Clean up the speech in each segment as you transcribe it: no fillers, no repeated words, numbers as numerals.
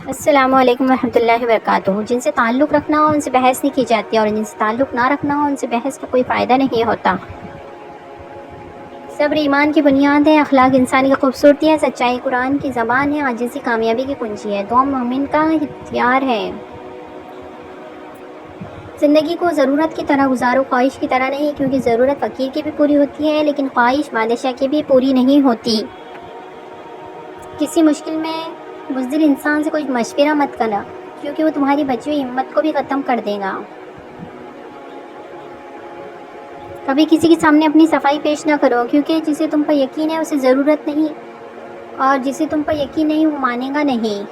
السلام علیکم ورحمۃ اللہ وبرکاتہ۔ جن سے تعلق رکھنا ہو ان سے بحث نہیں کی جاتی اور جن سے تعلق نہ رکھنا ہو ان سے بحث کا کوئی فائدہ نہیں ہوتا۔ صبر ایمان کی بنیاد ہے، اخلاق انسانی کی خوبصورتی ہے، سچائی قرآن کی زبان ہے، عاجزی کامیابی کی کنجی ہے، دعا مومن کا ہتھیار ہے۔ زندگی کو ضرورت کی طرح گزارو، خواہش کی طرح نہیں، کیونکہ ضرورت فقیر کی بھی پوری ہوتی ہے لیکن خواہش بادشاہ کی بھی پوری نہیں ہوتی۔ کسی مشکل میں بزدل انسان سے کوئی مشورہ مت کرنا، کیونکہ وہ تمہاری بچی ہوئی ہمت کو بھی ختم کر دے گا۔ کبھی کسی کے سامنے اپنی صفائی پیش نہ کرو، کیونکہ جسے تم پر یقین ہے اسے ضرورت نہیں، اور جسے تم پر یقین نہیں وہ مانے گا نہیں۔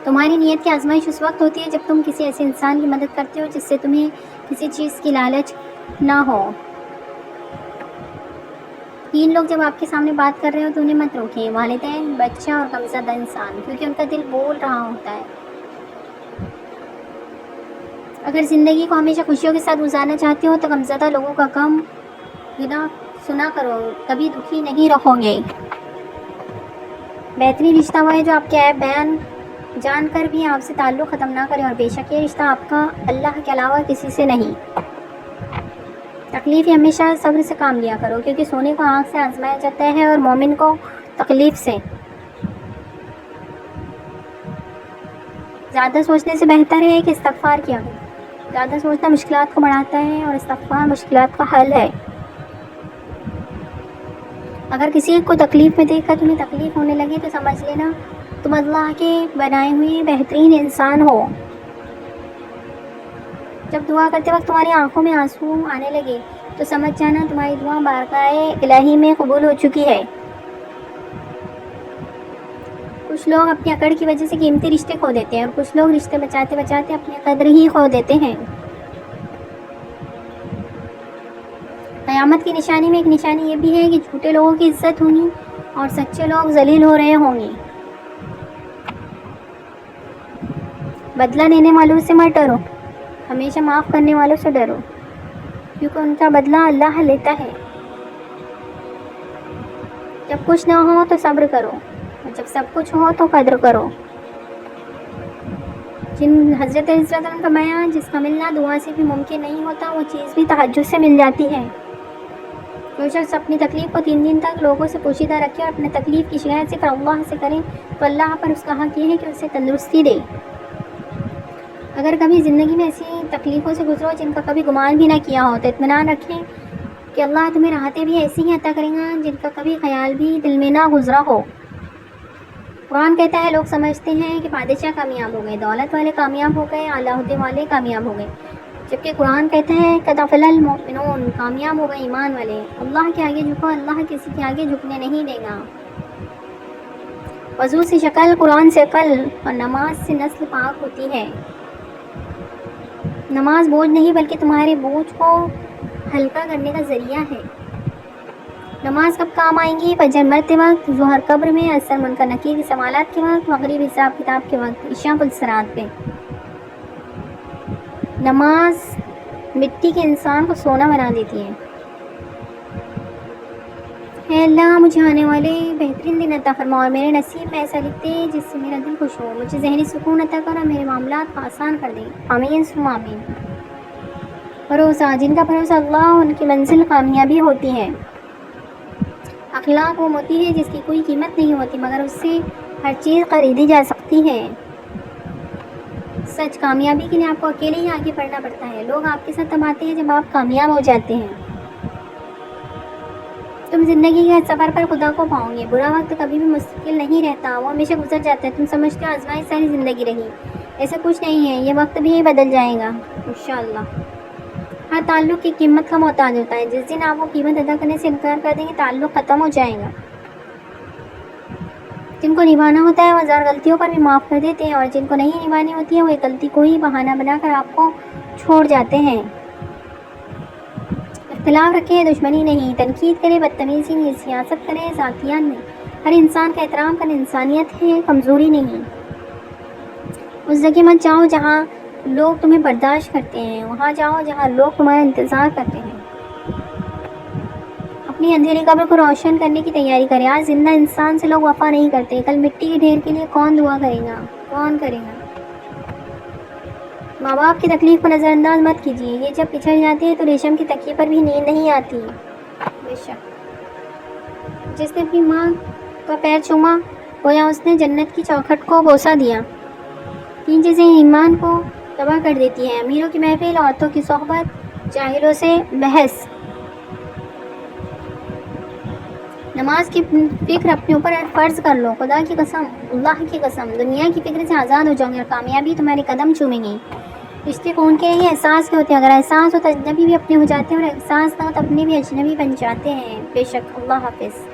تمہاری نیت کی آزمائش اس وقت ہوتی ہے جب تم کسی ایسے انسان کی مدد کرتے ہو جس سے تمہیں کسی چیز کی لالچ نہ ہو۔ 3 لوگ جب آپ کے سامنے بات کر رہے ہو تو انہیں مت روکیں، والدین، بچہ اور غمزدہ انسان، کیونکہ ان کا دل بول رہا ہوتا ہے۔ اگر زندگی کو ہمیشہ خوشیوں کے ساتھ گزارنا چاہتے ہو تو غمزدہ لوگوں کا غم سنا کرو، کبھی دکھی نہیں رہو گے۔ بہترین رشتہ وہ ہے جو آپ کے عیب بیان جان کر بھی آپ سے تعلق ختم نہ کرے، اور بے شک یہ رشتہ آپ کا اللہ کے علاوہ کسی سے نہیں۔ تکلیف ہمیشہ صبر سے کام لیا کرو، کیونکہ سونے کو آنکھ سے آزمایا جاتا ہے اور مومن کو تکلیف سے۔ زیادہ سوچنے سے بہتر ہے کہ استغفار کیا ہے۔ زیادہ سوچنا مشکلات کو بڑھاتا ہے اور استغفار مشکلات کا حل ہے۔ اگر کسی کو تکلیف میں دیکھ کر تمہیں تکلیف ہونے لگے تو سمجھ لینا تم اللہ کے بنائے ہوئے بہترین انسان ہو۔ جب دعا کرتے وقت تمہاری آنکھوں میں آنسو آنے لگے تو سمجھ جانا تمہاری دعا بارگاہ الہی میں قبول ہو چکی ہے۔ کچھ لوگ اپنی اکڑ کی وجہ سے قیمتی رشتے کھو دیتے ہیں اور کچھ لوگ رشتے بچاتے بچاتے اپنی قدر ہی کھو دیتے ہیں۔ قیامت کی نشانی میں ایک نشانی یہ بھی ہے کہ جھوٹے لوگوں کی عزت ہوگی اور سچے لوگ ذلیل ہو رہے ہوں گے۔ بدلہ لینے والوں سے مت ڈرو، ہمیشہ معاف کرنے والوں سے ڈرو، کیونکہ ان کا بدلہ اللہ لیتا ہے۔ جب کچھ نہ ہو تو صبر کرو، اور جب سب کچھ ہو تو قدر کرو۔ حضرت عزت نے فرمایا جس کا ملنا دعا سے بھی ممکن نہیں ہوتا وہ چیز بھی تہجد سے مل جاتی ہے۔ جو شخص اپنی تکلیف کو 3 دن تک لوگوں سے پوشیدہ رکھے اور اپنے تکلیف کی شکایت صرف اللہ سے کرے تو اللہ پر اس کا حق یہ ہے کہ اسے تندرستی دے۔ اگر کبھی زندگی میں ایسی تکلیفوں سے گزرو جن کا کبھی گمان بھی نہ کیا ہو تو اطمینان رکھیں کہ اللہ تمہیں راحتیں بھی ایسی ہی عطا کرے گا جن کا کبھی خیال بھی دل میں نہ گزرا ہو۔ قرآن کہتا ہے لوگ سمجھتے ہیں کہ بادشاہ کامیاب ہو گئے، دولت والے کامیاب ہو گئے، اعلیٰ عہدے والے کامیاب ہو گئے، جبکہ قرآن کہتا ہے قد افلح المؤمنون، کامیاب ہو گئے ایمان والے۔ اللہ کے آگے جھکو، اللہ کسی کے آگے جھکنے نہیں دے گا۔ وضو سے شکل، قرآن سے عقل اور نماز سے نسل پاک ہوتی ہے۔ نماز بوجھ نہیں بلکہ تمہارے بوجھ کو ہلکا کرنے کا ذریعہ ہے۔ نماز کب کام آئیں گی؟ فجر مرتے وقت، ظہر قبر میں، عصر منکر نکیر کے سوالات کے وقت، مغرب حساب کتاب کے وقت، عشاء پلسرات پہ۔ نماز مٹی کے انسان کو سونا بنا دیتی ہے۔ اے اللہ مجھے آنے والے بہترین دن عطا فرما اور میرے نصیب میں ایسا لکھ دے جس سے میرا دل خوش ہو، مجھے ذہنی سکون عطا کر اور میرے معاملات کو آسان کر دے، آمین ثم آمین۔ بھروسہ، جن کا بھروسہ اللہ ان کی منزل کامیابی ہوتی ہے۔ اخلاق وہ موتی ہے جس کی کوئی قیمت نہیں ہوتی مگر اس سے ہر چیز خریدی جا سکتی ہے۔ سچ، کامیابی کے لیے آپ کو اکیلے ہی آگے بڑھنا پڑتا ہے، لوگ آپ کے ساتھ تب آتے ہیں جب آپ کامیاب ہو جاتے ہیں۔ تم زندگی کے سفر پر خدا کو پاؤ گے، برا وقت کبھی بھی مستقل نہیں رہتا، وہ ہمیشہ گزر جاتا ہے۔ تم سمجھتے ہو آزمائش ساری زندگی رہی، ایسا کچھ نہیں ہے، یہ وقت بھی بدل جائے گا انشاءاللہ۔ ہر تعلق کی قیمت کا محتاج ہوتا ہے، جس دن آپ وہ قیمت ادا کرنے سے انکار کر دیں گے تعلق ختم ہو جائے گا۔ جن کو نبھانا ہوتا ہے وہ 1000 غلطیوں پر بھی معاف کر دیتے ہیں، اور جن کو نہیں نبھانی ہوتی ہے وہ ایک غلطی کو ہی بہانہ بنا کر آپ کو چھوڑ جاتے ہیں۔ اختلاف رکھے، دشمنی نہیں، تنقید کرے، بدتمیزی نہیں، سیاست کرے، ذاتیات نہیں، ہر انسان کا احترام کرنا انسانیت ہے، کمزوری نہیں۔ اس جگہ مت جاؤ جہاں لوگ تمہیں برداشت کرتے ہیں، وہاں جاؤ جہاں لوگ تمہارا انتظار کرتے ہیں۔ اپنی اپنی اندھیری قبر کو روشن کرنے کی تیاری کریں. آج زندہ انسان سے لوگ وفا نہیں کرتے, کل مٹی کے ڈھیر کے لیے کون دعا کرے گا, کون کرے گا. ماں باپ کی تکلیف کو نظر انداز مت کیجیے, یہ جب پچھڑ جاتے ہیں تو ریشم کی تکیے پر بھی نیند نہیں آتی. بے شک جس نے اپنی ماں کا پیر چوما گویا اس نے جنت کی چوکھٹ کو بوسہ دیا. 3 چیزیں ایمان کو تباہ کر دیتی ہیں: امیروں کی محفل, عورتوں کی صحبت, جاہلوں سے بحث. نماز کی فکر اپنے اوپر فرض کر لو. خدا کی قسم, اللہ کی قسم, دنیا کی فکر سے آزاد ہو جاؤ گے اور کامیابی تمہارے قدم چومیں گی. رشتے کون کے نہیں, احساس کے ہوتے ہیں. اگر احساس ہو تو اجنبی بھی اپنے ہو جاتے ہیں, اور احساس نہ ہو تو اپنے بھی اجنبی بن جاتے ہیں. بے شک. اللہ حافظ.